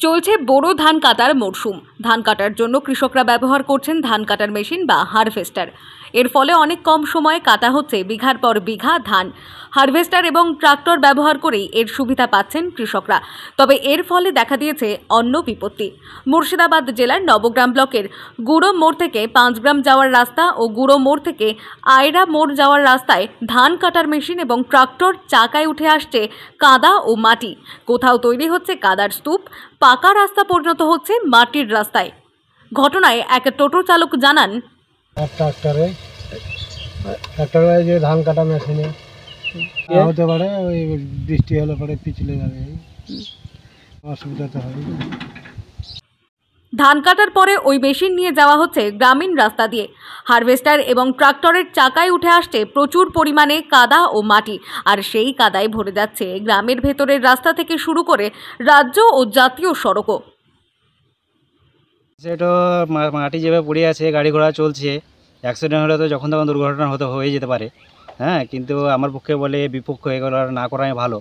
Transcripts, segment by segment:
চলছে বোরো ধান কাটার মরশুম। ধান কাটার জন্য কৃষকরা ব্যবহার করছেন ধান কাটার মেশিন বা হারভেস্টার। এর ফলে অনেক কম সময়ে কাটা হচ্ছে বিঘার পর বিঘা ধান। হারভেস্টার এবং ট্রাক্টর ব্যবহার করেই এর সুবিধা পাচ্ছেন কৃষকরা। তবে এর ফলে দেখা দিয়েছে অন্য বিপত্তি। মুর্শিদাবাদ জেলার নবগ্রাম ব্লকের গুঁড়ো মোড় থেকে 5 গ্রাম যাওয়ার রাস্তা ও গুঁড়ো মোড় থেকে আয়রা মোড় যাওয়ার রাস্তায় ধান কাটার মেশিন এবং ট্রাক্টর চাকায় উঠে আসছে কাদা ও মাটি। কোথাও তৈরি হচ্ছে কাদার স্তূপ, পাকা রাস্তা পরিণত হচ্ছে মাটির রাস্তায়। ঘটনায় এক টোটো চালক জানান, ট্রাক্টরে যে ধান কাটা মেশিনে হতে পারে, ওই বৃষ্টি হলে পরে পিছলে যাবে, অসুবিধা তো হয়। ধান কাটার পরে ওই মেশিন নিয়ে যাওয়া হচ্ছে গ্রামীণ রাস্তা দিয়ে। হারভেস্টার এবং ট্রাক্টরের চাকায় উঠে আসছে প্রচুর পরিমাণে কাদা ও মাটি, আর সেই কাদায় ভরে যাচ্ছে গ্রামের ভেতরের রাস্তা থেকে শুরু করে রাজ্য ও জাতীয় সড়কও। সেটা মাটি যেভাবে পড়ে আছে, গাড়ি ঘোড়া চলছে, অ্যাক্সিডেন্ট হলে তো যখন তখন দুর্ঘটনা হয়ে যেতে পারে। হ্যাঁ, কিন্তু আমার পক্ষে বলে বিপক্ষ এগুলো না করাই ভালো।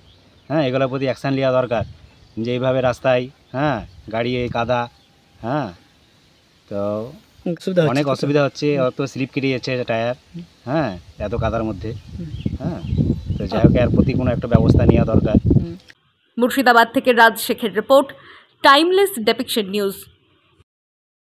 হ্যাঁ, এগুলোর প্রতি অ্যাকশান নেওয়া দরকার, যে এইভাবে রাস্তায় গাড়ি এই কাদা, তো অনেক অসুবিধা হচ্ছে। অত স্লিপ কেটে যাচ্ছে টায়ার, এত কাদার মধ্যে। তো যাই হোক, এর প্রতি কোনো একটা ব্যবস্থা নেওয়া দরকার। মুর্শিদাবাদ থেকে রাজ শেখের রিপোর্ট, টাইমলেস ডেপিকশন নিউজ।